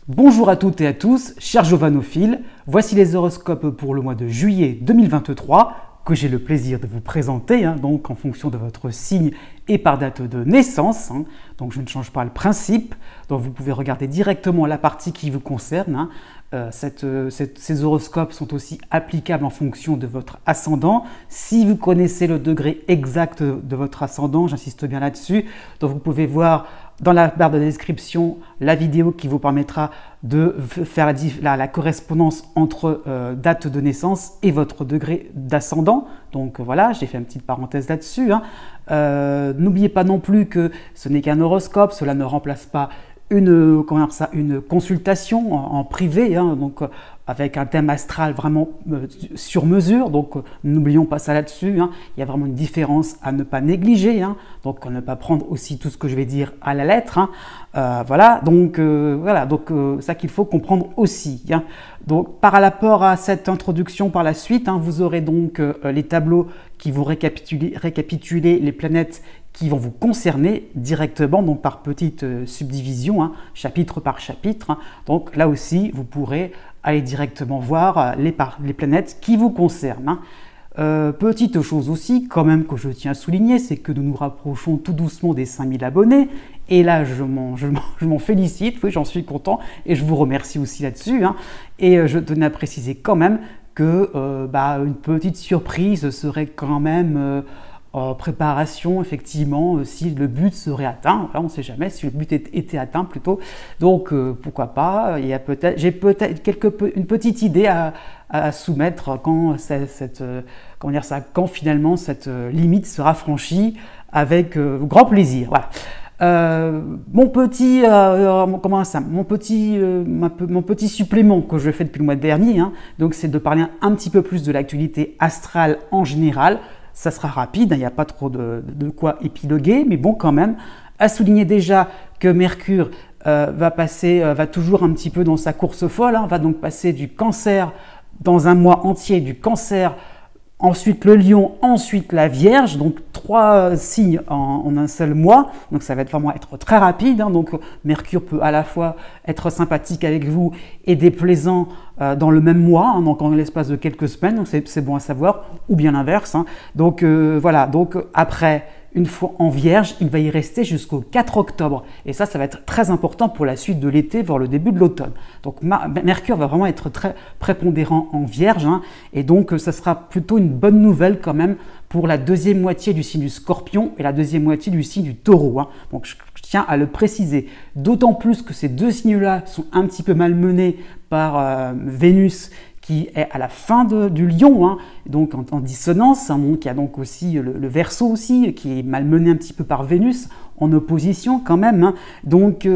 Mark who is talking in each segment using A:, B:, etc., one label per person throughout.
A: Bonjour à toutes et à tous, chers jovanophiles, voici les horoscopes pour le mois de juillet 2023 que j'ai le plaisir de vous présenter, donc en fonction de votre signe et par date de naissance. Donc je ne change pas le principe, donc vous pouvez regarder directement la partie qui vous concerne. Ces horoscopes sont aussi applicables en fonction de votre ascendant. Si vous connaissez le degré exact de votre ascendant, j'insiste bien là-dessus, donc vous pouvez voir dans la barre de description la vidéo qui vous permettra de faire la correspondance entre date de naissance et votre degré d'ascendant. Donc voilà, j'ai fait une petite parenthèse là-dessus. N'oubliez pas non plus que ce n'est qu'un horoscope, cela ne remplace pas une consultation en privé, donc avec un thème astral vraiment sur mesure, donc n'oublions pas ça là-dessus. Il y a vraiment une différence à ne pas négliger, donc à ne pas prendre aussi tout ce que je vais dire à la lettre. Voilà, donc ça qu'il faut comprendre aussi. Donc par rapport à cette introduction par la suite, vous aurez donc les tableaux qui vont récapituler les planètes qui vont vous concerner directement, donc par petite subdivision, chapitre par chapitre. Donc là aussi, vous pourrez aller directement voir les planètes qui vous concernent. Petite chose aussi, quand même, que je tiens à souligner, c'est que nous nous rapprochons tout doucement des 5000 abonnés. Et là, je m'en félicite, oui, j'en suis content, et je vous remercie aussi là-dessus. Et je tenais à préciser quand même que une petite surprise serait quand même en préparation, effectivement, si le but serait atteint. Enfin, on ne sait jamais si le but était atteint plutôt. Donc, pourquoi pas. J'ai peut-être une petite idée à soumettre quand finalement cette limite sera franchie, avec grand plaisir. Voilà. Mon petit supplément que je fais depuis le mois dernier, donc c'est de parler un petit peu plus de l'actualité astrale en général. Ça sera rapide, il n'y a pas trop de quoi épiloguer, mais bon, quand même, à souligner déjà que Mercure va toujours un petit peu dans sa course folle, va donc passer du Cancer dans un mois entier, du Cancer, ensuite le Lion, ensuite la Vierge, donc 3 signes en un seul mois, donc ça va vraiment être très rapide, donc Mercure peut à la fois être sympathique avec vous et déplaisant dans le même mois, donc en l'espace de quelques semaines, donc c'est bon à savoir, ou bien l'inverse. Donc voilà, donc après, une fois en Vierge, il va y rester jusqu'au 4 octobre. Et ça va être très important pour la suite de l'été, voire le début de l'automne. Donc Mercure va vraiment être très prépondérant en Vierge. Et donc ça sera plutôt une bonne nouvelle quand même pour la deuxième moitié du signe du Scorpion et la deuxième moitié du signe du Taureau. Donc je tiens à le préciser. D'autant plus que ces deux signes-là sont un petit peu malmenés par Vénus, qui est à la fin du Lion, donc en dissonance. Donc il y a donc aussi le Verseau aussi, qui est malmené un petit peu par Vénus, en opposition quand même. Donc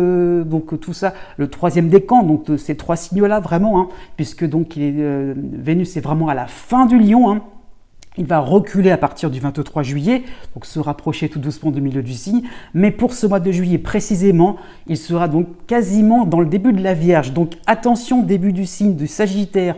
A: tout ça, le troisième décan, donc ces 3 signes-là vraiment, puisque donc Vénus est vraiment à la fin du Lion. Il va reculer à partir du 23 juillet, donc se rapprocher tout doucement du milieu du signe. Mais pour ce mois de juillet précisément, il sera donc quasiment dans le début de la Vierge. Donc attention, début du signe du Sagittaire,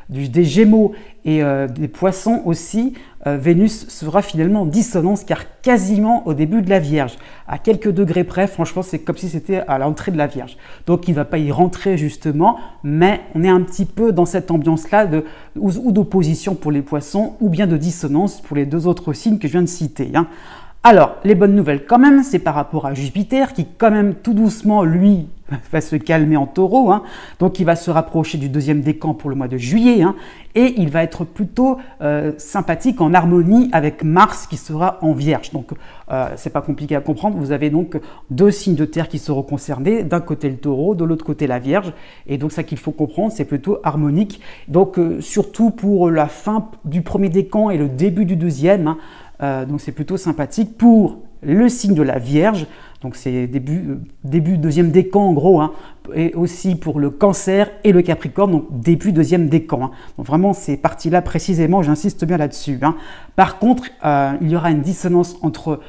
A: des Gémeaux et des Poissons aussi. Vénus sera finalement en dissonance, car quasiment au début de la Vierge. À quelques degrés près, franchement, c'est comme si c'était à l'entrée de la Vierge. Donc il ne va pas y rentrer justement, mais on est un petit peu dans cette ambiance-là ou d'opposition pour les Poissons, ou bien de dissonance pour les 2 autres signes que je viens de citer. Alors, les bonnes nouvelles quand même, c'est par rapport à Jupiter, qui quand même tout doucement, lui, va se calmer en Taureau. Donc il va se rapprocher du 2e décan pour le mois de juillet, et il va être plutôt sympathique, en harmonie avec Mars qui sera en Vierge. Donc c'est pas compliqué à comprendre, vous avez donc 2 signes de terre qui seront concernés, d'un côté le Taureau, de l'autre côté la Vierge, et donc ça qu'il faut comprendre, c'est plutôt harmonique. Donc surtout pour la fin du 1er décan et le début du 2e, donc c'est plutôt sympathique pour le signe de la Vierge. Donc c'est début 2e décan en gros, et aussi pour le Cancer et le Capricorne, donc début 2e décan. Donc vraiment ces parties-là précisément, j'insiste bien là-dessus. Par contre, il y aura une dissonance entre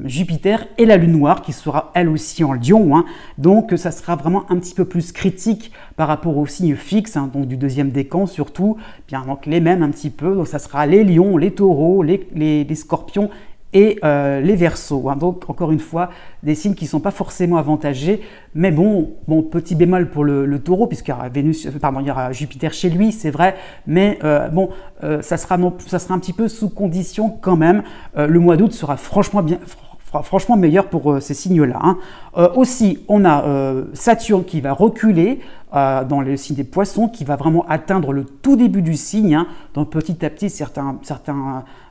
A: Jupiter et la Lune noire, qui sera elle aussi en Lion. Donc ça sera vraiment un petit peu plus critique par rapport aux signes fixes, donc du 2e décan surtout, donc les mêmes un petit peu. Donc ça sera les Lions, les Taureaux, les Scorpions et les Verseaux. Hein. Donc, encore une fois, des signes qui ne sont pas forcément avantagés. Mais bon, petit bémol pour le Taureau, puisqu'il y aura il y aura Jupiter chez lui, c'est vrai. Mais ça sera un petit peu sous condition quand même. Le mois d'août sera franchement meilleur pour ces signes-là. Hein. Aussi, on a Saturne qui va reculer dans le signe des Poissons, qui va vraiment atteindre le tout début du signe. Hein. Donc petit à petit, certains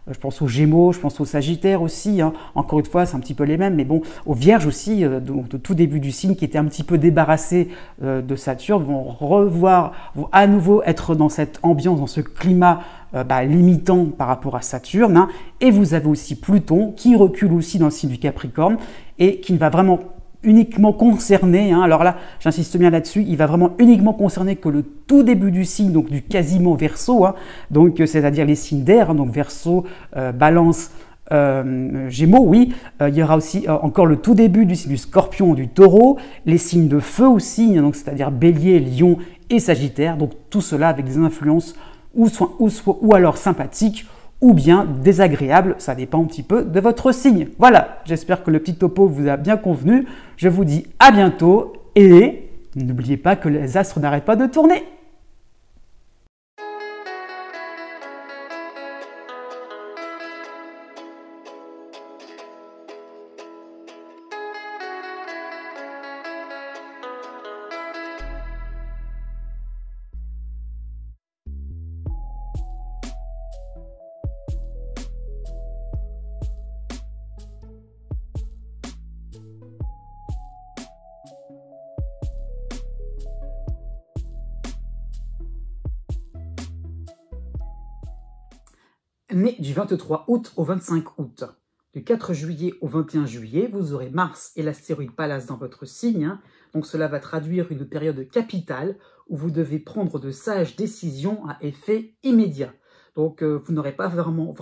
A: je pense aux Gémeaux, je pense aux Sagittaires aussi. Hein. Encore une fois, c'est un petit peu les mêmes, mais bon, aux Vierges aussi, donc de tout début du signe, qui étaient un petit peu débarrassés de Saturne, vont à nouveau être dans cette ambiance, dans ce climat limitant par rapport à Saturne. Hein. Et vous avez aussi Pluton qui recule aussi dans le signe du Capricorne et qui ne va vraiment uniquement concerner, hein, alors là j'insiste bien là-dessus, il va vraiment uniquement concerner que le tout début du signe, donc du quasiment Verseau, hein, donc c'est-à-dire les signes d'air, hein, donc Verseau, Balance, Gémeaux, oui, il y aura aussi encore le tout début du signe du Scorpion, du Taureau, les signes de feu aussi, hein, donc c'est-à-dire Bélier, Lion et Sagittaire, donc tout cela avec des influences ou alors sympathiques, ou bien désagréable, ça dépend un petit peu de votre signe. Voilà, j'espère que le petit topo vous a bien convenu. Je vous dis à bientôt et n'oubliez pas que les astres n'arrêtent pas de tourner. Né du 23 août au 25 août. Du 4 juillet au 21 juillet, vous aurez Mars et l'astéroïde Pallas dans votre signe. Hein. Donc cela va traduire une période capitale où vous devez prendre de sages décisions à effet immédiat. Donc vous n'aurez pas vraiment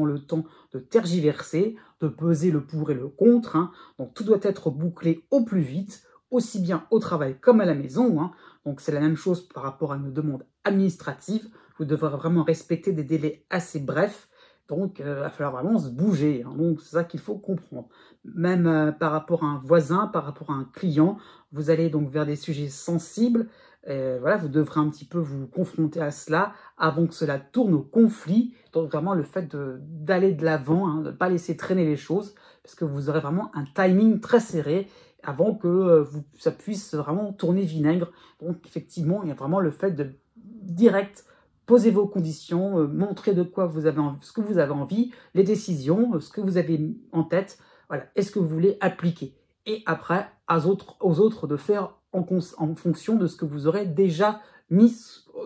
A: le temps de tergiverser, de peser le pour et le contre. Hein. Donc tout doit être bouclé au plus vite, aussi bien au travail comme à la maison. Hein. Donc c'est la même chose par rapport à une demande administrative. Vous devrez vraiment respecter des délais assez brefs. Donc, il va falloir vraiment se bouger. Hein. Donc, c'est ça qu'il faut comprendre. Même par rapport à un voisin, par rapport à un client, vous allez donc vers des sujets sensibles. Voilà, vous devrez un petit peu vous confronter à cela avant que cela tourne au conflit. Donc, vraiment, le fait d'aller de l'avant, hein, de ne pas laisser traîner les choses, parce que vous aurez vraiment un timing très serré avant que ça puisse vraiment tourner vinaigre. Donc, effectivement, il y a vraiment le fait de direct poser vos conditions, montrer de quoi vous avez envie, ce que vous avez envie, les décisions, ce que vous avez en tête, voilà, est-ce que vous voulez appliquer. Et après, aux autres de faire en fonction de ce que vous aurez déjà mis,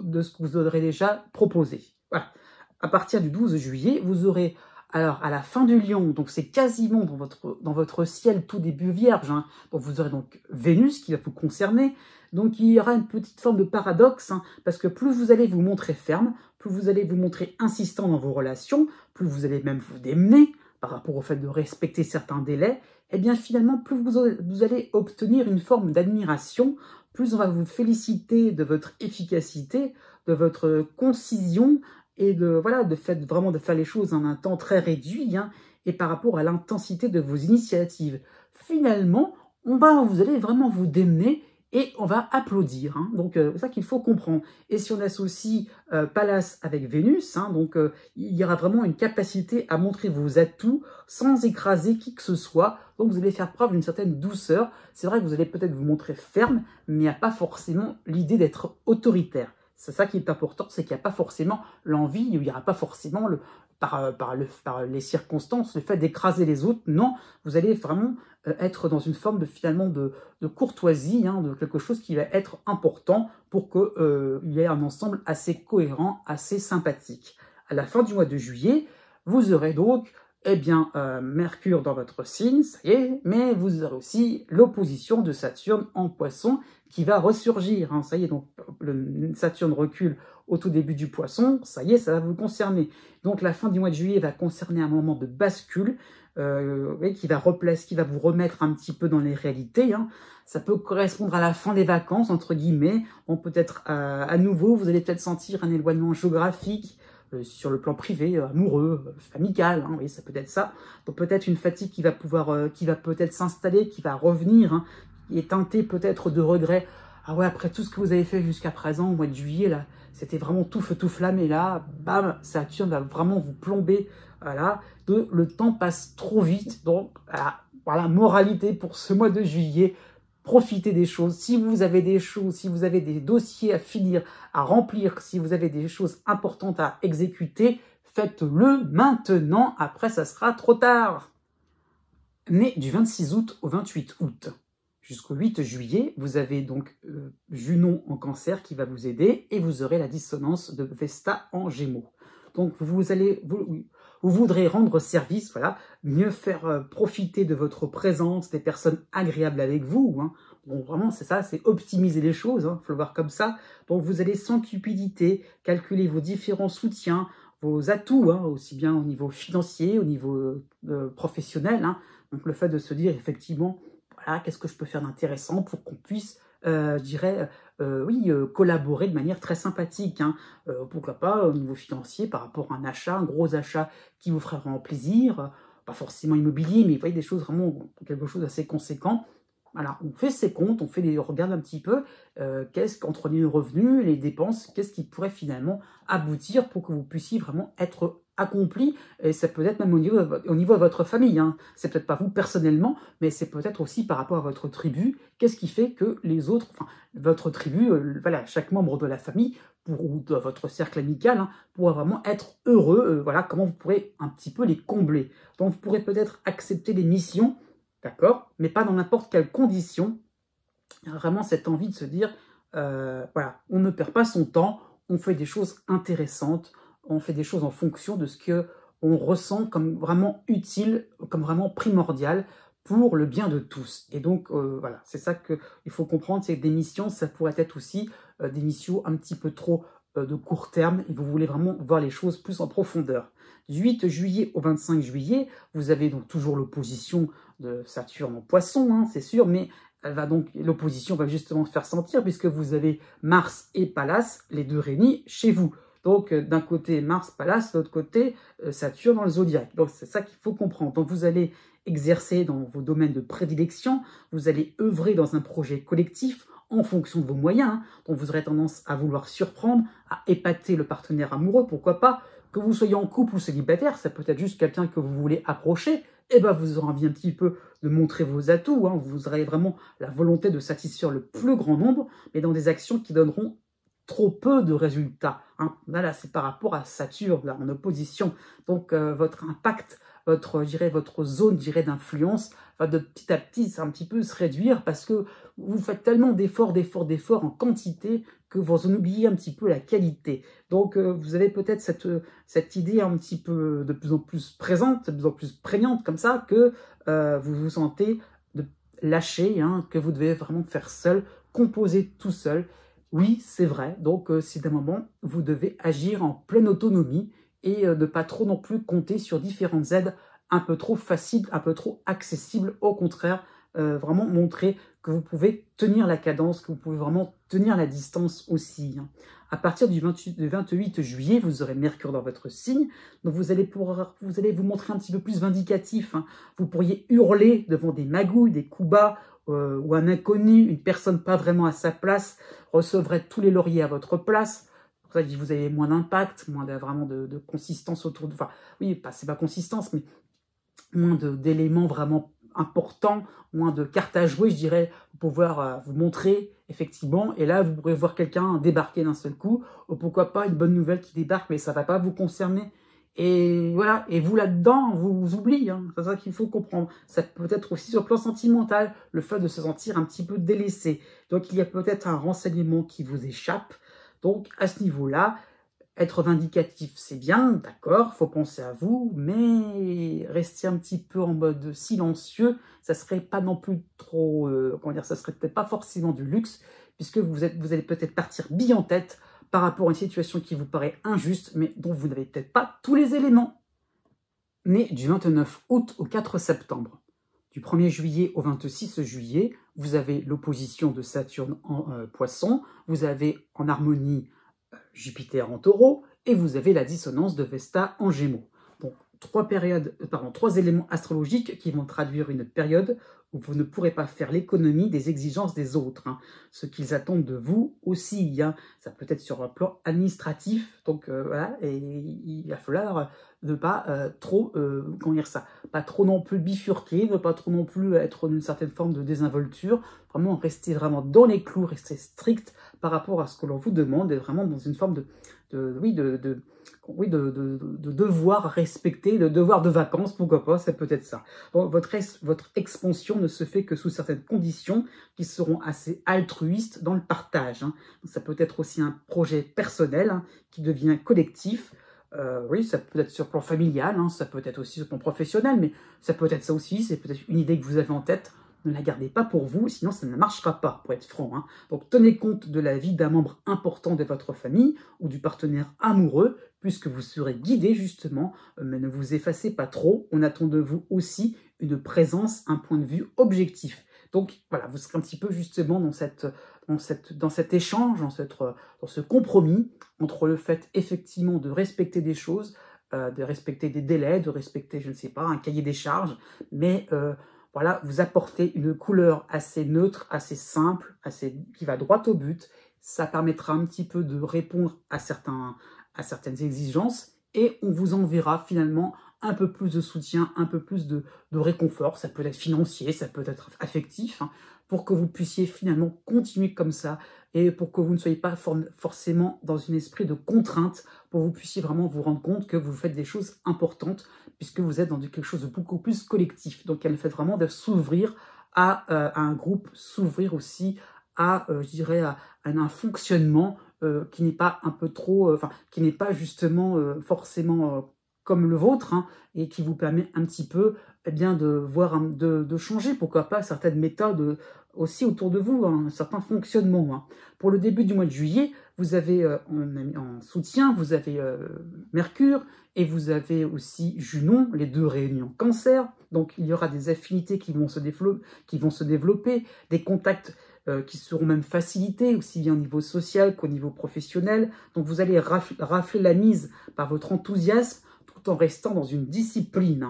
A: de ce que vous aurez déjà proposé. Voilà. À partir du 12 juillet, vous aurez, alors à la fin du Lion, donc c'est quasiment dans votre ciel tout début vierge, hein, donc vous aurez donc Vénus qui va vous concerner. Donc il y aura une petite forme de paradoxe, hein, parce que plus vous allez vous montrer ferme, plus vous allez vous montrer insistant dans vos relations, plus vous allez même vous démener par rapport au fait de respecter certains délais, et bien finalement plus vous allez obtenir une forme d'admiration, plus on va vous féliciter de votre efficacité, de votre concision, et vraiment de faire les choses en un temps très réduit, hein, et par rapport à l'intensité de vos initiatives. Finalement, vous allez vraiment vous démener, et on va applaudir. Hein. Donc, c'est ça qu'il faut comprendre. Et si on associe Pallas avec Vénus, hein, donc il y aura vraiment une capacité à montrer vos atouts sans écraser qui que ce soit. Donc, vous allez faire preuve d'une certaine douceur. C'est vrai que vous allez peut-être vous montrer ferme, mais il n'y a pas forcément l'idée d'être autoritaire. C'est ça qui est important, c'est qu'il n'y a pas forcément l'envie, il n'y aura pas forcément par les circonstances, le fait d'écraser les autres. Non, vous allez vraiment être dans une forme de courtoisie, hein, de quelque chose qui va être important pour qu'il y ait un ensemble assez cohérent, assez sympathique. À la fin du mois de juillet, vous aurez donc Mercure dans votre signe, ça y est, mais vous aurez aussi l'opposition de Saturne en Poisson qui va ressurgir. Hein, ça y est, donc Saturne recule au tout début du Poisson, ça y est, ça va vous concerner. Donc la fin du mois de juillet va concerner un moment de bascule qui va vous remettre un petit peu dans les réalités. Hein. Ça peut correspondre à la fin des vacances, entre guillemets. On peut-être à nouveau, vous allez peut-être sentir un éloignement géographique, sur le plan privé, amoureux, familial, hein, oui, ça peut être ça. Donc peut-être une fatigue qui va peut-être s'installer, qui va revenir, hein, qui est teintée peut-être de regrets. Ah ouais, après tout ce que vous avez fait jusqu'à présent, au mois de juillet, là, c'était vraiment tout feu, tout flamme, et là, bam, Saturne va vraiment vous plomber, voilà, le temps passe trop vite, donc, voilà, moralité pour ce mois de juillet, profitez des choses. Si vous avez des choses, si vous avez des dossiers à finir, à remplir, si vous avez des choses importantes à exécuter, faites-le maintenant, après ça sera trop tard. Né du 26 août au 28 août. Jusqu'au 8 juillet, vous avez donc Junon en Cancer qui va vous aider et vous aurez la dissonance de Vesta en Gémeaux. Donc vous voudrez rendre service, voilà, mieux faire profiter de votre présence, des personnes agréables avec vous. Hein. Bon, vraiment, c'est ça, c'est optimiser les choses, hein, faut le voir comme ça. Donc vous allez sans cupidité calculer vos différents soutiens, vos atouts, hein, aussi bien au niveau financier, au niveau professionnel. Hein. Donc le fait de se dire effectivement, voilà, qu'est-ce que je peux faire d'intéressant pour qu'on puisse, je dirais, collaborer de manière très sympathique. Hein. Pourquoi pas au niveau financier par rapport à un achat, un gros achat qui vous ferait vraiment plaisir, pas forcément immobilier, mais vous voyez des choses vraiment, quelque chose d'assez conséquent. Voilà, on fait ses comptes, on regarde un petit peu qu'est-ce qu'entre les revenus, les dépenses, qu'est-ce qui pourrait finalement aboutir pour que vous puissiez vraiment être accompli, et ça peut être même au niveau de votre famille. Hein. C'est peut-être pas vous personnellement, mais c'est peut-être aussi par rapport à votre tribu. Qu'est-ce qui fait que les autres, enfin votre tribu, voilà, chaque membre de la famille ou de votre cercle amical, hein, pourra vraiment être heureux. Voilà, comment vous pourrez un petit peu les combler. Donc vous pourrez peut-être accepter des missions, d'accord, mais pas dans n'importe quelle condition. Il y a vraiment cette envie de se dire, voilà, on ne perd pas son temps, on fait des choses intéressantes. On fait des choses en fonction de ce qu'on ressent comme vraiment utile, comme vraiment primordial pour le bien de tous. Et donc, voilà, c'est ça qu'il faut comprendre, c'est que des missions, ça pourrait être aussi des missions un petit peu trop de court terme, et vous voulez vraiment voir les choses plus en profondeur. Du 8 juillet au 25 juillet, vous avez donc toujours l'opposition de Saturne en Poisson, hein, c'est sûr, mais l'opposition va justement se faire sentir, puisque vous avez Mars et Pallas, les deux réunis chez vous. Donc, d'un côté, Mars, Pallas, de l'autre côté, Saturne dans le zodiaque. Donc, c'est ça qu'il faut comprendre. Donc, vous allez exercer dans vos domaines de prédilection, vous allez œuvrer dans un projet collectif en fonction de vos moyens. Hein. Donc, vous aurez tendance à vouloir surprendre, à épater le partenaire amoureux, pourquoi pas. Que vous soyez en couple ou célibataire, ça peut être juste quelqu'un que vous voulez approcher, et ben vous aurez envie un petit peu de montrer vos atouts. Hein. Vous aurez vraiment la volonté de satisfaire le plus grand nombre, mais dans des actions qui donneront trop peu de résultats. Hein. Là, c'est par rapport à Saturne, là, en opposition. Donc, votre impact, votre zone d'influence va de petit à petit un petit peu se réduire, parce que vous faites tellement d'efforts en quantité que vous en oubliez un petit peu la qualité. Donc, vous avez peut-être cette idée un petit peu de plus en plus présente, de plus en plus prégnante comme ça, que vous vous sentez de lâcher, hein, que vous devez vraiment faire seul, composer tout seul. Oui, c'est vrai. Donc, c'est d'un moment, vous devez agir en pleine autonomie et ne pas trop non plus compter sur différentes aides un peu trop faciles, un peu trop accessibles. Au contraire, vraiment montrer que vous pouvez tenir la cadence, que vous pouvez vraiment tenir la distance aussi. Hein. À partir du 28 juillet, vous aurez Mercure dans votre signe. Donc, vous allez vous montrer un petit peu plus vindicatif. Hein. Vous pourriez hurler devant des magouilles, des coups bas, ou un inconnu, une personne pas vraiment à sa place, recevrait tous les lauriers à votre place. Pour ça, vous avez moins d'impact, moins de consistance autour de... Enfin, oui, c'est pas consistance, mais moins d'éléments vraiment importants, moins de cartes à jouer, je dirais, pour pouvoir vous montrer, effectivement. Et là, vous pourrez voir quelqu'un débarquer d'un seul coup, ou pourquoi pas une bonne nouvelle qui débarque, mais ça va pas vous concerner. Et voilà, et vous là-dedans, vous oubliez, hein. C'est ça qu'il faut comprendre. Ça peut être aussi sur le plan sentimental, le fait de se sentir un petit peu délaissé. Donc il y a peut-être un renseignement qui vous échappe. Donc à ce niveau-là, être vindicatif, c'est bien, d'accord, faut penser à vous, mais rester un petit peu en mode silencieux, ça serait pas non plus trop, ça serait peut-être pas forcément du luxe, puisque vous allez peut-être partir bille en tête par rapport à une situation qui vous paraît injuste, mais dont vous n'avez peut-être pas tous les éléments. Né du 29 août au 4 septembre. Du 1er juillet au 26 juillet, vous avez l'opposition de Saturne en Poisson, vous avez en harmonie Jupiter en Taureau, et vous avez la dissonance de Vesta en Gémeaux. Donc, trois éléments astrologiques qui vont traduire une période où vous ne pourrez pas faire l'économie des exigences des autres, hein. Ce qu'ils attendent de vous aussi, hein. Ça peut être sur un plan administratif, donc voilà, et il va falloir ne pas trop, comment dire ça, pas trop non plus bifurquer, ne pas trop non plus être d'une certaine forme de désinvolture, vraiment rester vraiment dans les clous, rester strict par rapport à ce que l'on vous demande, et vraiment dans une forme de devoir respecter, de devoir de vacances, pourquoi pas, ça peut être ça. Donc, votre expansion ne se fait que sous certaines conditions qui seront assez altruistes dans le partage, hein. Donc, ça peut être aussi un projet personnel, hein, qui devient collectif. Oui, ça peut être sur le plan familial, hein, ça peut être aussi sur le plan professionnel, mais ça peut être ça aussi, c'est peut-être une idée que vous avez en tête. Ne la gardez pas pour vous, sinon ça ne marchera pas, pour être franc, hein. Donc tenez compte de la vie d'un membre important de votre famille ou du partenaire amoureux, puisque vous serez guidé justement, mais ne vous effacez pas trop. On attend de vous aussi une présence, un point de vue objectif. Donc voilà, vous serez un petit peu justement dans cet échange, dans ce compromis entre le fait effectivement de respecter des choses, de respecter des délais, de respecter, je ne sais pas, un cahier des charges, mais voilà, vous apportez une couleur assez neutre, assez simple, qui va droit au but. Ça permettra un petit peu de répondre à certaines exigences et on vous enverra finalement un peu plus de soutien, un peu plus de réconfort. Ça peut être financier, ça peut être affectif, hein, pour que vous puissiez finalement continuer comme ça et pour que vous ne soyez pas forcément dans un esprit de contrainte, pour que vous puissiez vraiment vous rendre compte que vous faites des choses importantes puisque vous êtes dans quelque chose de beaucoup plus collectif. Donc, il y a le fait vraiment de s'ouvrir à un groupe, s'ouvrir aussi à, je dirais, à un fonctionnement qui n'est pas un peu trop, qui n'est pas justement forcément comme le vôtre, hein, et qui vous permet un petit peu, eh bien, de changer, pourquoi pas, certaines méthodes aussi autour de vous, hein, certains fonctionnements, hein. Pour le début du mois de juillet, vous avez en soutien, vous avez Mercure et vous avez aussi Junon, les deux réunis en Cancer. Donc il y aura des affinités qui vont se développer, des contacts qui seront même facilités, aussi bien au niveau social qu'au niveau professionnel. Donc vous allez rafler la mise par votre enthousiasme tout en restant dans une discipline.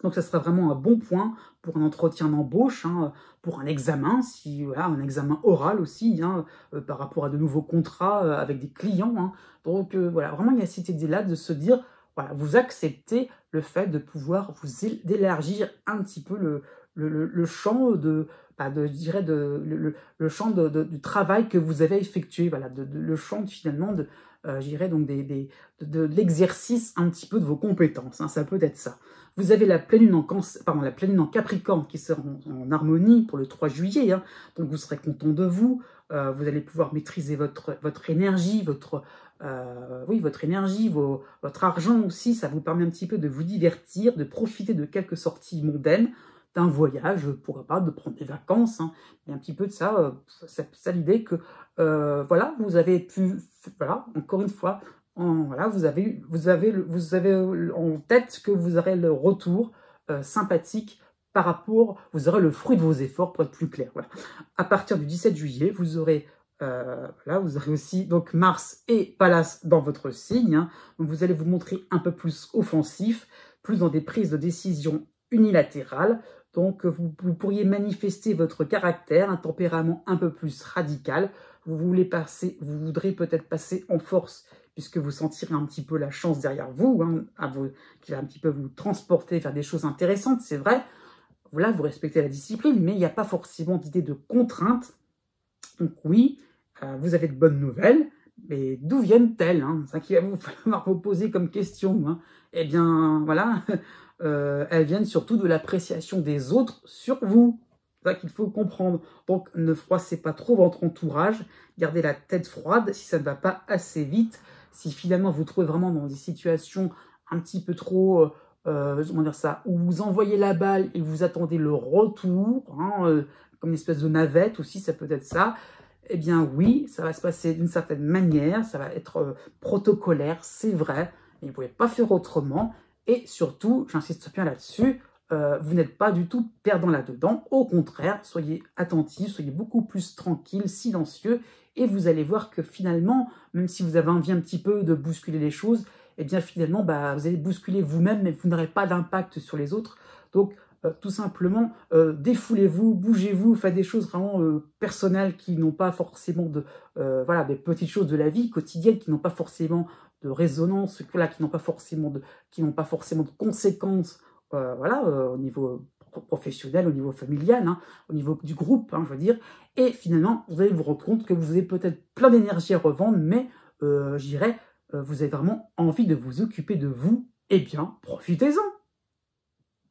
A: Donc ça sera vraiment un bon point pour un entretien d'embauche, hein, pour un examen, voilà, un examen oral aussi, hein, par rapport à de nouveaux contrats avec des clients, hein. Donc voilà, vraiment il y a cette idée-là de se dire, voilà, vous acceptez le fait de pouvoir vous élargir un petit peu le champ le champ du travail que vous avez effectué, voilà, le champ finalement je dirais donc de l'exercice un petit peu de vos compétences, hein, ça peut être ça. Vous avez la pleine lune en Capricorne qui sera en harmonie pour le 3 juillet, hein, donc vous serez content de vous, vous allez pouvoir maîtriser votre énergie, votre énergie, votre argent aussi, ça vous permet un petit peu de vous divertir, de profiter de quelques sorties mondaines, d'un voyage, pourquoi pas, de prendre des vacances, hein. Il y a un petit peu de ça, ça l'idée que, voilà, vous avez pu, voilà, encore une fois, voilà, vous avez en tête que vous aurez le retour sympathique par rapport, vous aurez le fruit de vos efforts, pour être plus clair. Voilà. À partir du 17 juillet, vous aurez aussi donc Mars et Pallas dans votre signe, hein. Donc vous allez vous montrer un peu plus offensif, plus dans des prises de décision unilatérales. Donc vous pourriez manifester votre caractère, un tempérament un peu plus radical. Vous voudrez peut-être passer en force, puisque vous sentirez un petit peu la chance derrière vous, hein, qui va un petit peu vous transporter vers des choses intéressantes, c'est vrai. Là, vous respectez la discipline, mais il n'y a pas forcément d'idée de contrainte. Donc oui, vous avez de bonnes nouvelles, mais d'où viennent-elles, hein? C'est ça qui va vous falloir vous poser comme question, hein. Eh bien, voilà, elles viennent surtout de l'appréciation des autres sur vous. C'est ça qu'il faut comprendre. Donc, ne froissez pas trop votre entourage, gardez la tête froide si ça ne va pas assez vite. Si finalement vous trouvez vraiment dans des situations un petit peu trop, comment dire ça, où vous envoyez la balle et vous attendez le retour, hein, comme une espèce de navette aussi, ça peut être ça, eh bien oui, ça va se passer d'une certaine manière, ça va être protocolaire, c'est vrai, mais vous ne pouvez pas faire autrement. Et surtout, j'insiste bien là-dessus, vous n'êtes pas du tout perdant là-dedans. Au contraire, soyez attentifs, soyez beaucoup plus tranquille, silencieux, et vous allez voir que finalement, même si vous avez envie un petit peu de bousculer les choses, eh bien finalement, vous allez bousculer vous-même, mais vous n'aurez pas d'impact sur les autres. Donc, tout simplement, défoulez-vous, bougez-vous, faites des choses vraiment personnelles qui n'ont pas forcément voilà, des petites choses de la vie quotidienne qui n'ont pas forcément de résonance, voilà, qui n'ont pas forcément de conséquences, voilà, au niveau professionnel, au niveau familial, hein, au niveau du groupe, hein, je veux dire. Et finalement, vous allez vous rendre compte que vous avez peut-être plein d'énergie à revendre, mais je dirais, vous avez vraiment envie de vous occuper de vous. Eh bien, profitez-en.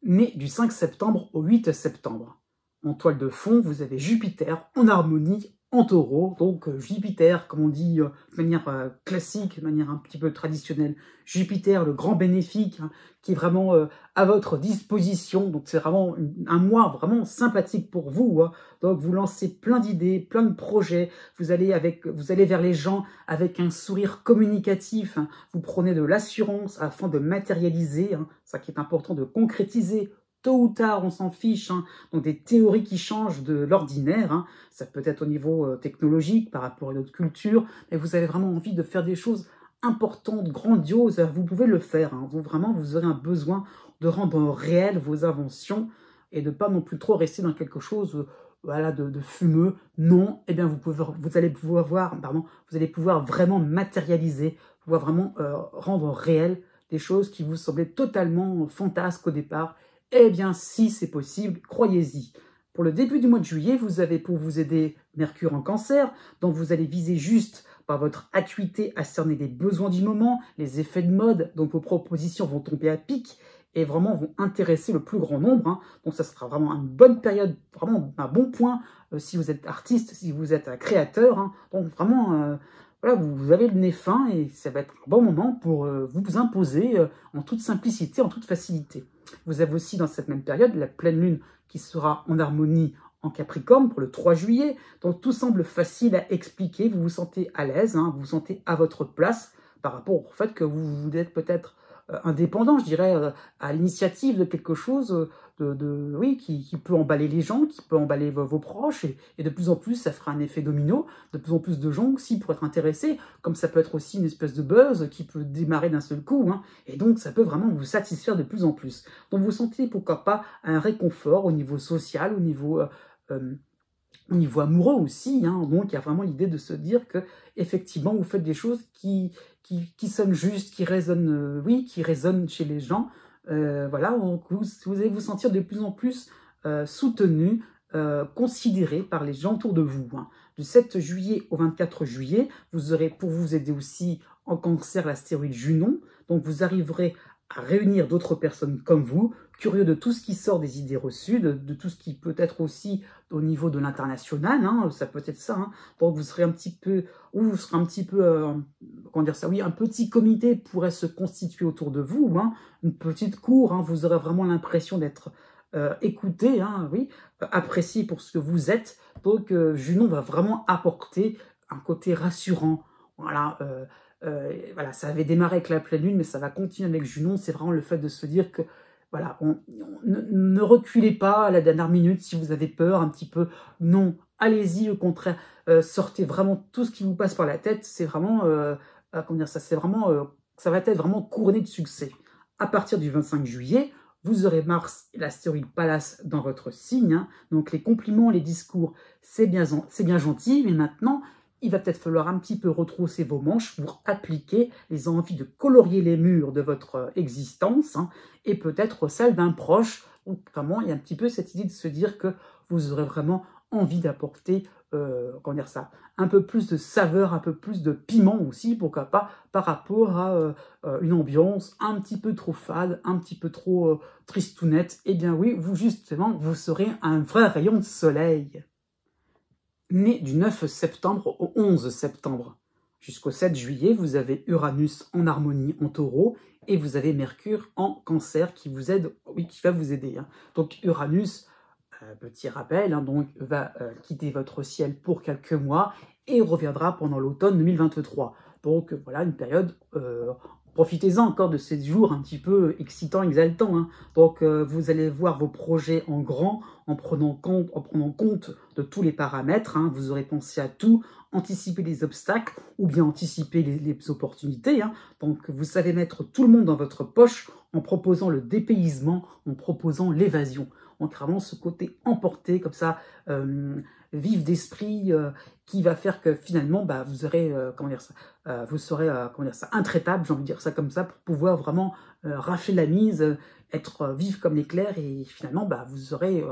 A: Né du 5 septembre au 8 septembre. En toile de fond, vous avez Jupiter en harmonie en taureau. Donc Jupiter, comme on dit de manière classique, de manière un petit peu traditionnelle, Jupiter, le grand bénéfique, hein, qui est vraiment à votre disposition. Donc c'est vraiment un mois vraiment sympathique pour vous. Hein. Donc vous lancez plein d'idées, plein de projets. Vous allez vers les gens avec un sourire communicatif. Hein. Vous prenez de l'assurance afin de matérialiser. Hein, ça qui est important de concrétiser. Tôt ou tard, on s'en fiche. Hein. Donc des théories qui changent de l'ordinaire. Hein. Ça peut être au niveau technologique, par rapport à une autre culture. Mais vous avez vraiment envie de faire des choses importantes, grandioses. Vous pouvez le faire. Hein. Vous aurez un besoin de rendre réel vos inventions et de pas non plus trop rester dans quelque chose voilà, de fumeux. Non, eh bien vous allez pouvoir vraiment matérialiser, pouvoir vraiment rendre réel des choses qui vous semblaient totalement fantasques au départ. Eh bien, si c'est possible, croyez-y. Pour le début du mois de juillet, vous avez pour vous aider Mercure en Cancer, donc vous allez viser juste par votre acuité à cerner les besoins du moment, les effets de mode, donc vos propositions vont tomber à pic et vraiment vont intéresser le plus grand nombre. Hein. Donc ça sera vraiment une bonne période, vraiment un bon point si vous êtes artiste, si vous êtes un créateur. Hein. Donc vraiment... voilà, vous avez le nez fin et ça va être un bon moment pour vous imposer en toute simplicité, en toute facilité. Vous avez aussi dans cette même période la pleine lune qui sera en harmonie en Capricorne pour le 3 juillet. Donc tout semble facile à expliquer, vous vous sentez à l'aise, hein, vous vous sentez à votre place par rapport au fait que vous êtes peut-être indépendant, je dirais, à l'initiative de quelque chose oui, qui peut emballer les gens, qui peut emballer vos proches, et de plus en plus, ça fera un effet domino, de plus en plus de gens aussi pourraient être intéressés, comme ça peut être aussi une espèce de buzz qui peut démarrer d'un seul coup, hein, et donc ça peut vraiment vous satisfaire de plus en plus. Donc vous sentez, pourquoi pas, un réconfort au niveau social, au niveau amoureux aussi, hein. Donc il y a vraiment l'idée de se dire que effectivement vous faites des choses qui sonnent justes, qui résonnent, oui, qui résonnent chez les gens. Voilà, donc vous allez vous sentir de plus en plus soutenu, considéré par les gens autour de vous. Hein. Du 7 juillet au 24 juillet, vous aurez pour vous aider aussi en Cancer l'astéroïde Junon, donc vous arriverez à réunir d'autres personnes comme vous, curieux de tout ce qui sort des idées reçues, de tout ce qui peut être aussi au niveau de l'international, hein, ça peut être ça. Hein. Donc vous serez un petit peu, comment dire ça, oui, un petit comité pourrait se constituer autour de vous, hein, une petite cour, hein, vous aurez vraiment l'impression d'être écouté, hein, oui, apprécié pour ce que vous êtes. Donc Junon va vraiment apporter un côté rassurant, voilà. Voilà, ça avait démarré avec la pleine lune, mais ça va continuer avec Junon. C'est vraiment le fait de se dire que, voilà, ne reculez pas à la dernière minute si vous avez peur un petit peu. Non, allez-y, au contraire, sortez vraiment tout ce qui vous passe par la tête. C'est vraiment, comment dire ça, ça va être vraiment couronné de succès. À partir du 25 juillet, vous aurez Mars et l'astéroïde Pallas dans votre signe. Hein. Donc les compliments, les discours, c'est bien gentil, mais maintenant, il va peut-être falloir un petit peu retrousser vos manches pour appliquer les envies de colorier les murs de votre existence, hein, et peut-être celle d'un proche. Donc vraiment, il y a un petit peu cette idée de se dire que vous aurez vraiment envie d'apporter, comment dire ça, un peu plus de saveur, un peu plus de piment aussi, pourquoi pas, par rapport à une ambiance un petit peu trop fade, un petit peu trop tristounette. Eh bien oui, vous justement, vous serez un vrai rayon de soleil. Né du 9 septembre au 11 septembre. Jusqu'au 7 juillet, vous avez Uranus en harmonie en taureau et vous avez Mercure en Cancer qui vous aide, oui, qui va vous aider. Hein. Donc Uranus, petit rappel, hein, donc, va quitter votre ciel pour quelques mois et reviendra pendant l'automne 2023. Donc voilà, une période profitez-en encore de ces jours un petit peu excitants, exaltants, hein. Donc, vous allez voir vos projets en grand, en prenant compte de tous les paramètres, hein. Vous aurez pensé à tout, anticiper les obstacles ou bien anticiper les opportunités, hein. Donc, vous savez mettre tout le monde dans votre poche en proposant le dépaysement, en proposant l'évasion. Donc, vraiment ce côté emporté, comme ça, vif d'esprit, qui va faire que finalement, bah, vous aurez, comment dire ça, vous serez, comment dire ça, intraitable, j'ai envie de dire ça comme ça, pour pouvoir vraiment rafler la mise, être vif comme l'éclair, et finalement, bah, vous aurez,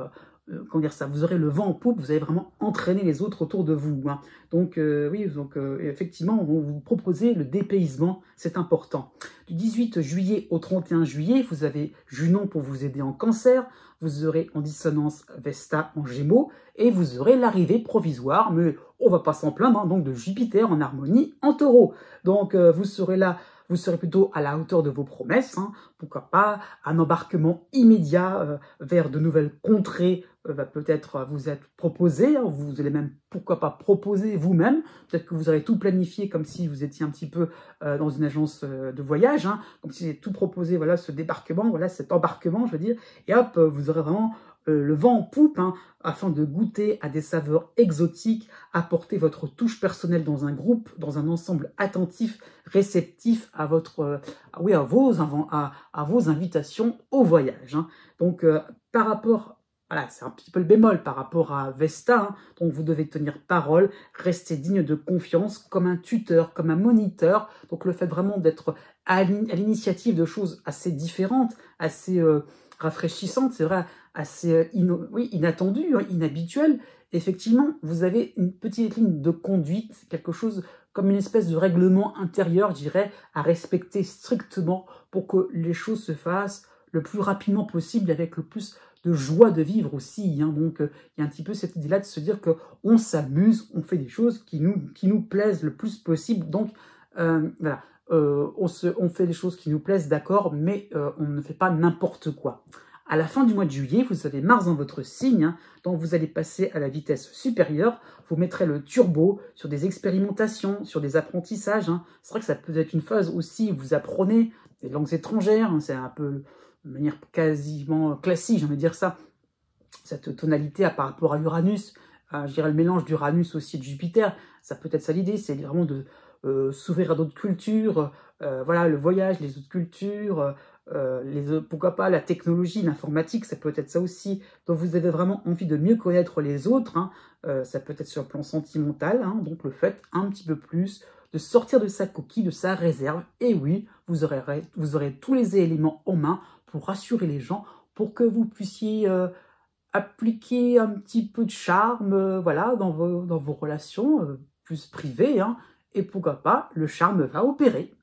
A: comment dire ça, vous aurez le vent en poupe, vous allez vraiment entraîner les autres autour de vous, hein. Donc, oui, donc, effectivement, vous proposez le dépaysement, c'est important. Du 18 juillet au 31 juillet, vous avez Junon pour vous aider en Cancer, vous aurez en dissonance Vesta en Gémeaux, et vous aurez l'arrivée provisoire, mais on va pas s'en plaindre, hein, donc de Jupiter en harmonie en Taureau. Donc, vous serez là, vous serez plutôt à la hauteur de vos promesses, hein. Pourquoi pas un embarquement immédiat vers de nouvelles contrées va peut-être vous être proposé, hein. Vous allez même, pourquoi pas, proposer vous-même. Peut-être que vous aurez tout planifié comme si vous étiez un petit peu dans une agence de voyage, hein, comme si vous avez tout proposé, voilà, ce débarquement, voilà, cet embarquement, je veux dire, et hop, vous aurez vraiment le vent en poupe, hein, afin de goûter à des saveurs exotiques, apporter votre touche personnelle dans un groupe, dans un ensemble attentif, réceptif à votre, oui, à vos invitations au voyage, hein. Donc, par rapport, voilà, c'est un petit peu le bémol par rapport à Vesta, hein, donc vous devez tenir parole, rester digne de confiance, comme un tuteur, comme un moniteur. Donc, le fait vraiment d'être à l'initiative de choses assez différentes, assez rafraîchissantes, c'est vrai, assez oui, inattendues, hein, inhabituelles. Effectivement, vous avez une petite ligne de conduite, quelque chose comme une espèce de règlement intérieur, je dirais, à respecter strictement pour que les choses se fassent le plus rapidement possible, avec le plus de joie de vivre aussi, hein. Donc, il y a un petit peu cette idée-là de se dire qu'on s'amuse, on fait des choses qui nous plaisent le plus possible. Donc, voilà, on fait des choses qui nous plaisent, d'accord, mais on ne fait pas n'importe quoi. À la fin du mois de juillet, vous avez Mars dans votre signe, hein, donc vous allez passer à la vitesse supérieure. Vous mettrez le turbo sur des expérimentations, sur des apprentissages, hein. C'est vrai que ça peut être une phase aussi où vous apprenez des langues étrangères, hein, c'est un peu de manière quasiment classique, j'ai envie de dire ça, cette tonalité par rapport à Uranus, je dirais le mélange d'Uranus aussi et de Jupiter, ça peut être ça l'idée, c'est vraiment de s'ouvrir à d'autres cultures, voilà, le voyage, les autres cultures, pourquoi pas la technologie, l'informatique, ça peut être ça aussi. Donc vous avez vraiment envie de mieux connaître les autres, hein, ça peut être sur le plan sentimental, hein, donc le fait un petit peu plus de sortir de sa coquille, de sa réserve, et oui, vous aurez tous les éléments en main pour rassurer les gens, pour que vous puissiez appliquer un petit peu de charme, voilà, dans vos relations plus privées, hein, et pourquoi pas, le charme va opérer.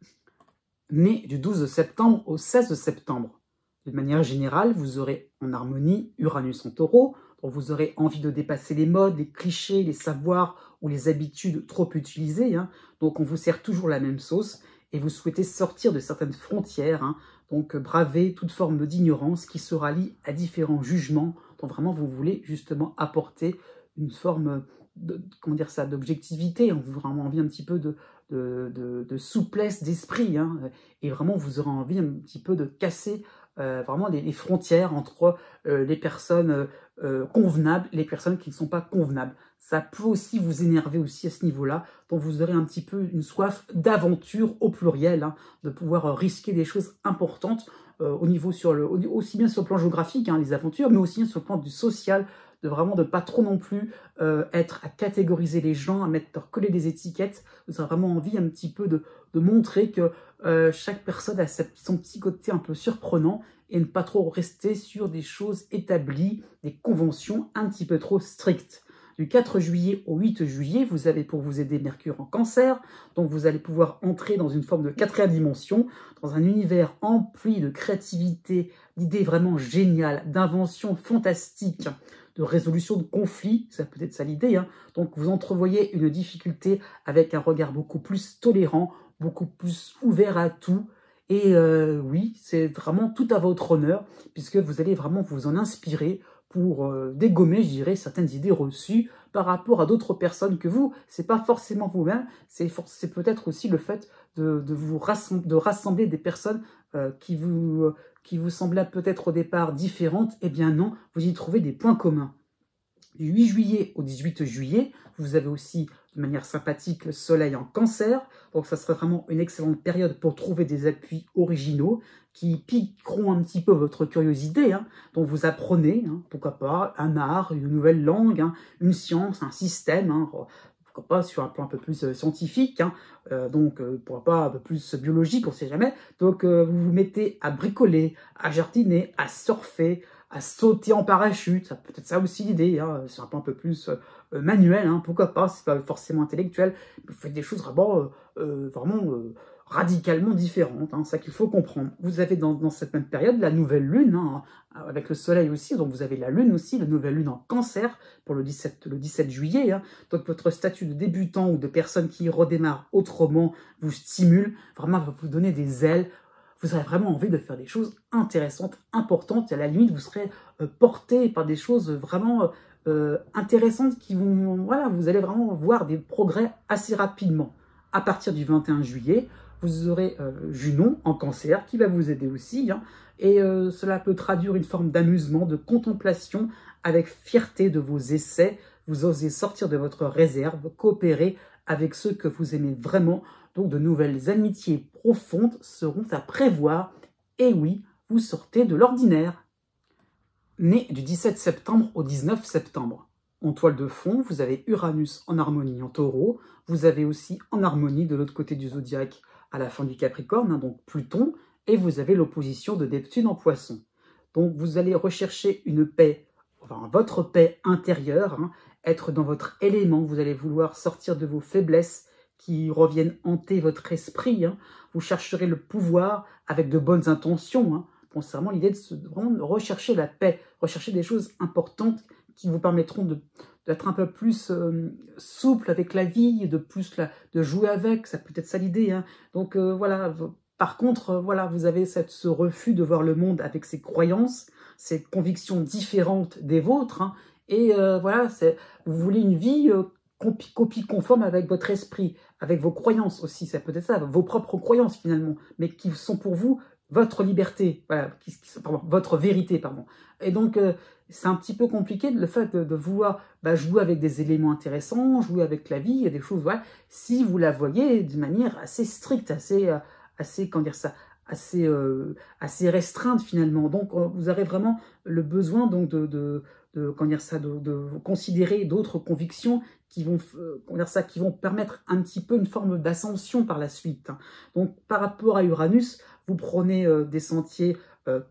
A: Né du 12 septembre au 16 septembre. De manière générale, vous aurez en harmonie Uranus en Taureau, donc vous aurez envie de dépasser les modes, les clichés, les savoirs ou les habitudes trop utilisées, hein. Donc on vous sert toujours la même sauce et vous souhaitez sortir de certaines frontières, hein. Donc braver toute forme d'ignorance qui se rallie à différents jugements. Donc vraiment vous voulez justement apporter une forme comment dire ça, d'objectivité, on vous vraiment envie un petit peu de souplesse d'esprit, hein, et vraiment vous aurez envie un petit peu de casser vraiment les frontières entre les personnes convenables et les personnes qui ne sont pas convenables. Ça peut aussi vous énerver aussi à ce niveau-là, donc vous aurez un petit peu une soif d'aventure au pluriel, hein, de pouvoir risquer des choses importantes au niveau aussi bien sur le plan géographique, hein, les aventures, mais aussi bien sur le plan du social, de vraiment de pas trop non plus être à catégoriser les gens, à coller des étiquettes. Vous avez vraiment envie un petit peu de montrer que chaque personne a son petit côté un peu surprenant et ne pas trop rester sur des choses établies, des conventions un petit peu trop strictes. Du 4 juillet au 8 juillet, vous avez pour vous aider Mercure en Cancer, donc vous allez pouvoir entrer dans une forme de quatrième dimension, dans un univers empli de créativité, d'idées vraiment géniales, d'inventions fantastiques, de résolution de conflits, ça peut être ça l'idée, hein. Donc vous entrevoyez une difficulté avec un regard beaucoup plus tolérant, beaucoup plus ouvert à tout, et oui, c'est vraiment tout à votre honneur, puisque vous allez vraiment vous en inspirer pour dégommer, je dirais, certaines idées reçues par rapport à d'autres personnes que vous. C'est pas forcément vous-même, c'est peut-être aussi le fait de rassembler des personnes qui vous semblaient peut-être au départ différentes. Eh bien non, vous y trouvez des points communs. Du 8 juillet au 18 juillet, vous avez aussi de manière sympathique le soleil en cancer, donc ça serait vraiment une excellente période pour trouver des appuis originaux qui piqueront un petit peu votre curiosité, hein, dont vous apprenez, hein, pourquoi pas, un art, une nouvelle langue, hein, une science, un système, hein, pourquoi pas sur un plan un peu plus scientifique, hein, pourquoi pas un peu plus biologique, on ne sait jamais. Donc vous vous mettez à bricoler, à jardiner, à surfer, à sauter en parachute, ça peut être ça aussi l'idée, hein, c'est un peu plus manuel, hein, pourquoi pas, c'est pas forcément intellectuel, vous faites des choses vraiment radicalement différentes, hein, c'est ça qu'il faut comprendre. Vous avez dans cette même période la nouvelle lune, hein, avec le soleil aussi, donc vous avez la lune aussi, la nouvelle lune en cancer pour le 17 juillet, hein, donc votre statut de débutant ou de personne qui redémarre autrement vous stimule, vraiment va vous donner des ailes. Vous aurez vraiment envie de faire des choses intéressantes, importantes, et à la limite, vous serez porté par des choses vraiment intéressantes qui vont... Voilà, vous allez vraiment voir des progrès assez rapidement. À partir du 21 juillet, vous aurez Junon en cancer qui va vous aider aussi, hein, et cela peut traduire une forme d'amusement, de contemplation, avec fierté de vos essais. Vous osez sortir de votre réserve, coopérer avec ceux que vous aimez vraiment. Donc de nouvelles amitiés profondes seront à prévoir. Et oui, vous sortez de l'ordinaire. Né du 17 septembre au 19 septembre. En toile de fond, vous avez Uranus en harmonie en Taureau. Vous avez aussi en harmonie de l'autre côté du zodiaque à la fin du Capricorne, hein, donc Pluton. Et vous avez l'opposition de Neptune en Poisson. Donc vous allez rechercher une paix, enfin votre paix intérieure, hein, être dans votre élément. Vous allez vouloir sortir de vos faiblesses qui reviennent hanter votre esprit, hein. Vous chercherez le pouvoir avec de bonnes intentions, hein. Bon, c'est vraiment l'idée de rechercher la paix, rechercher des choses importantes qui vous permettront d'être un peu plus souple avec la vie, de jouer avec, ça peut être ça l'idée, hein. Donc voilà, par contre, voilà, vous avez ce refus de voir le monde avec ses croyances, ses convictions différentes des vôtres, hein. Et voilà, vous voulez une vie copie conforme avec votre esprit, avec vos croyances aussi, ça peut être ça, vos propres croyances finalement, mais qui sont pour vous votre liberté, voilà, votre vérité, pardon. Et donc, c'est un petit peu compliqué le fait de vouloir jouer avec des éléments intéressants, jouer avec la vie, il y a des choses, voilà, si vous la voyez d'une manière assez stricte, comment dire ça, assez restreinte finalement. Donc, vous aurez vraiment le besoin donc comment dire ça, de considérer d'autres convictions qui vont permettre un petit peu une forme d'ascension par la suite. Donc, par rapport à Uranus, vous prenez des sentiers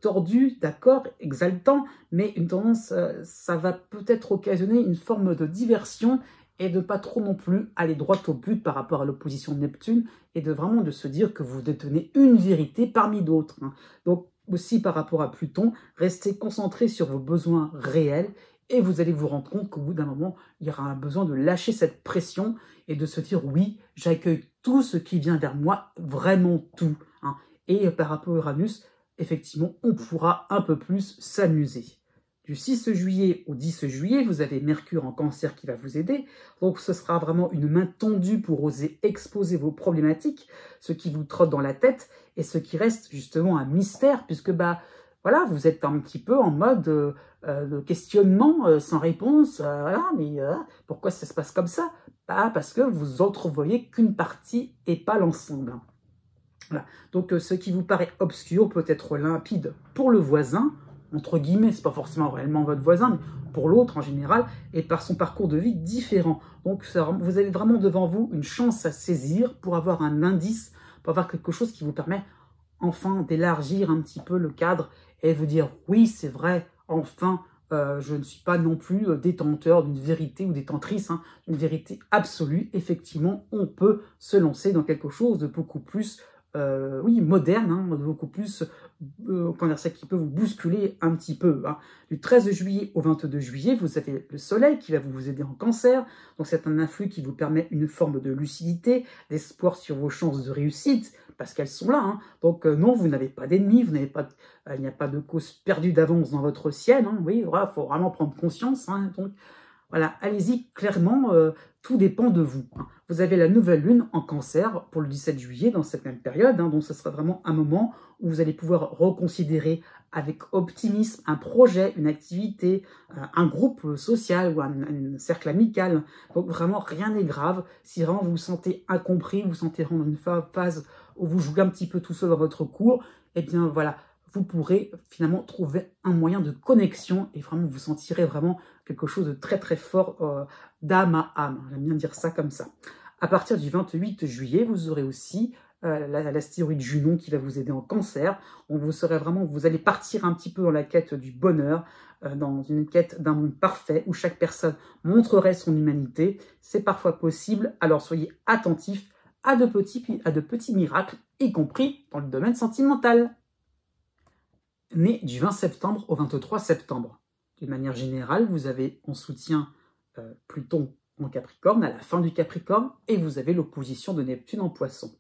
A: tordus, d'accord, exaltants, mais une tendance, ça va peut-être occasionner une forme de diversion et de pas trop non plus aller droit au but par rapport à l'opposition de Neptune et de se dire que vous détenez une vérité parmi d'autres, hein. Donc, aussi par rapport à Pluton, restez concentré sur vos besoins réels et vous allez vous rendre compte qu'au bout d'un moment, il y aura un besoin de lâcher cette pression et de se dire oui, j'accueille tout ce qui vient vers moi, vraiment tout, hein. Et par rapport à Uranus, effectivement, on pourra un peu plus s'amuser. Du 6 juillet au 10 juillet, vous avez Mercure en cancer qui va vous aider. Donc ce sera vraiment une main tendue pour oser exposer vos problématiques, ce qui vous trotte dans la tête et ce qui reste justement un mystère, puisque voilà, vous êtes un petit peu en mode de questionnement sans réponse. Voilà, mais pourquoi ça se passe comme ça? Parce que vous entrevoyez qu'une partie et pas l'ensemble. Voilà. Donc ce qui vous paraît obscur peut être limpide pour le voisin, entre guillemets, c'est pas forcément réellement votre voisin, mais pour l'autre en général, et par son parcours de vie différent. Donc vous avez vraiment devant vous une chance à saisir pour avoir un indice, pour avoir quelque chose qui vous permet enfin d'élargir un petit peu le cadre et vous dire oui, c'est vrai, enfin, je ne suis pas non plus détenteur d'une vérité ou détentrice, hein, d'une vérité absolue. Effectivement, on peut se lancer dans quelque chose de beaucoup plus moderne, hein, beaucoup plus, qui peut vous bousculer un petit peu, hein. Du 13 juillet au 22 juillet, vous avez le soleil qui va vous aider en cancer, donc c'est un influx qui vous permet une forme de lucidité, d'espoir sur vos chances de réussite, parce qu'elles sont là. Hein. Donc non, vous n'avez pas d'ennemis, il n'y a pas de cause perdue d'avance dans votre ciel. Hein. Oui, voilà, faut vraiment prendre conscience. Hein. Donc voilà, allez-y, clairement, tout dépend de vous. Hein. Vous avez la nouvelle lune en Cancer pour le 17 juillet, dans cette même période, hein, donc ce sera vraiment un moment où vous allez pouvoir reconsidérer avec optimisme un projet, une activité, un groupe social ou un cercle amical. Donc vraiment, rien n'est grave. Si vraiment vous vous sentez incompris, vous vous sentez dans une phase où vous jouez un petit peu tout seul dans votre cours, eh bien voilà, vous pourrez finalement trouver un moyen de connexion et vraiment vous sentirez vraiment quelque chose de très très fort d'âme à âme. J'aime bien dire ça comme ça. À partir du 28 juillet, vous aurez aussi l'astéroïde Junon qui va vous aider en Cancer. Donc vous allez partir un petit peu dans la quête du bonheur, dans une quête d'un monde parfait où chaque personne montrerait son humanité. C'est parfois possible, alors soyez attentifs à de petits miracles, y compris dans le domaine sentimental. Né du 20 septembre au 23 septembre. D'une manière générale, vous avez en soutien Pluton en Capricorne, à la fin du Capricorne, et vous avez l'opposition de Neptune en Poisson.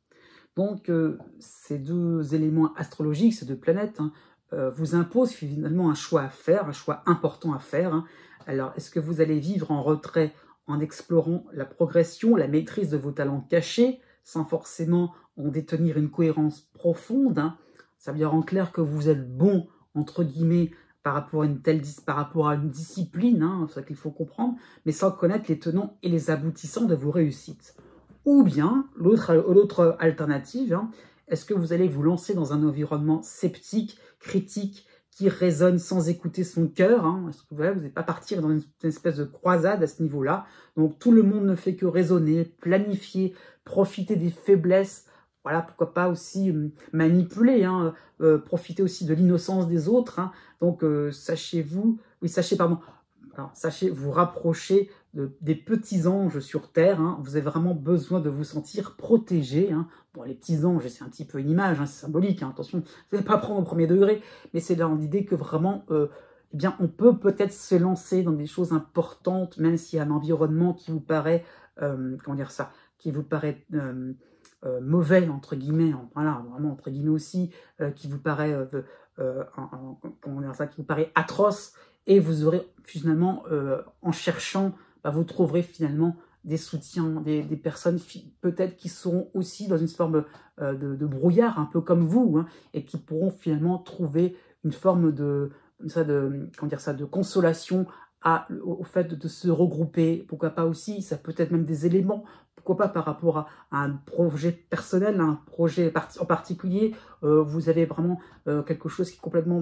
A: Donc, ces deux éléments astrologiques, ces deux planètes, hein, vous imposent finalement un choix à faire, un choix important à faire. Hein. Alors, est-ce que vous allez vivre en retrait en explorant la progression, la maîtrise de vos talents cachés, sans forcément en détenir une cohérence profonde, hein. Ça veut dire en clair que vous êtes bon, entre guillemets, par rapport à une discipline, hein, c'est ça qu'il faut comprendre, mais sans connaître les tenants et les aboutissants de vos réussites. Ou bien, l'autre alternative, hein, est-ce que vous allez vous lancer dans un environnement sceptique, critique, qui résonne sans écouter son cœur, hein. Est-ce que vous n'allez pas partir dans une espèce de croisade à ce niveau-là? Donc tout le monde ne fait que raisonner, planifier, profiter des faiblesses. Voilà, pourquoi pas aussi manipuler, hein, profiter aussi de l'innocence des autres. Hein. Donc, sachez vous rapprocher des petits anges sur Terre. Hein. Vous avez vraiment besoin de vous sentir protégé. Hein. Bon, les petits anges, c'est un petit peu une image, hein, c'est symbolique. Hein. Attention, vous n'allez pas prendre au premier degré, mais c'est dans l'idée que vraiment, eh bien, on peut peut-être se lancer dans des choses importantes, même s'il y a un environnement qui vous paraît, qui vous paraît mauvais, entre guillemets, voilà, vraiment entre guillemets aussi, qui vous paraît, qui vous paraît atroce, et vous aurez finalement, en cherchant, vous trouverez finalement des soutiens, des personnes peut-être qui seront aussi dans une forme de brouillard, un peu comme vous, hein, et qui pourront finalement trouver une forme de consolation au fait de se regrouper. Pourquoi pas aussi, ça peut être même des éléments, pourquoi pas par rapport à un projet personnel, un projet en particulier, vous avez vraiment quelque chose qui est complètement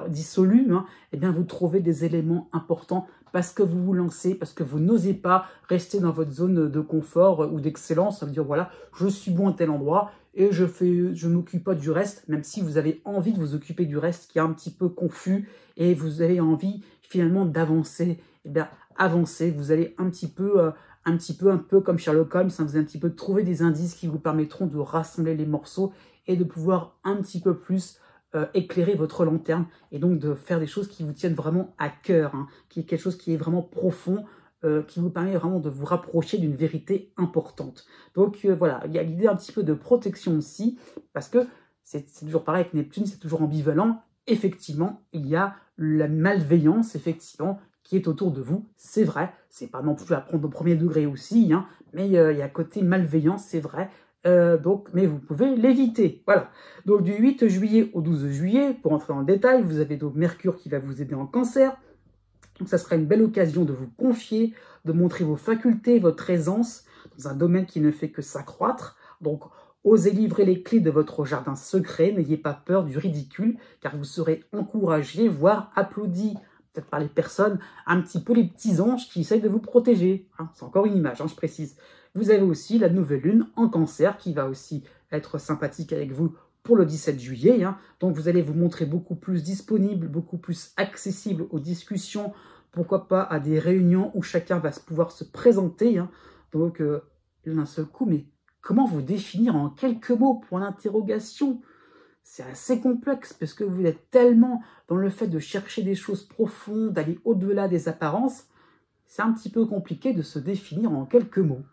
A: dissolu, hein, et bien vous trouvez des éléments importants parce que vous vous lancez, parce que vous n'osez pas rester dans votre zone de confort ou d'excellence. Ça veut dire, voilà, je suis bon à tel endroit et je m'occupe pas du reste, même si vous avez envie de vous occuper du reste qui est un petit peu confus et vous avez envie finalement d'avancer. Eh bien, avancez, vous allez un peu comme Sherlock Holmes, hein, vous allez un petit peu trouver des indices qui vous permettront de rassembler les morceaux et de pouvoir un petit peu plus éclairer votre lanterne et donc de faire des choses qui vous tiennent vraiment à cœur, hein, qui est quelque chose qui est vraiment profond, qui vous permet vraiment de vous rapprocher d'une vérité importante. Donc voilà, il y a l'idée un petit peu de protection aussi, parce que c'est toujours pareil avec Neptune, c'est toujours ambivalent. Effectivement, il y a la malveillance, effectivement, qui est autour de vous, c'est vrai, c'est pas non plus à prendre au premier degré aussi, hein, mais il y a côté malveillance, c'est vrai, mais vous pouvez l'éviter, voilà. Donc du 8 juillet au 12 juillet, pour entrer dans le détail, vous avez donc Mercure qui va vous aider en Cancer, donc ça sera une belle occasion de vous confier, de montrer vos facultés, votre aisance, dans un domaine qui ne fait que s'accroître, donc osez livrer les clés de votre jardin secret, n'ayez pas peur du ridicule, car vous serez encouragé, voire applaudi, peut-être par les personnes, un petit peu les petits anges qui essayent de vous protéger. Hein, c'est encore une image, hein, je précise. Vous avez aussi la nouvelle lune en Cancer qui va aussi être sympathique avec vous pour le 17 juillet. Hein. Donc vous allez vous montrer beaucoup plus disponible, beaucoup plus accessible aux discussions, pourquoi pas à des réunions où chacun va pouvoir se présenter. Hein. Donc d'un seul coup, mais comment vous définir en quelques mots, point d'interrogation? C'est assez complexe parce que vous êtes tellement dans le fait de chercher des choses profondes, d'aller au-delà des apparences, c'est un petit peu compliqué de se définir en quelques mots.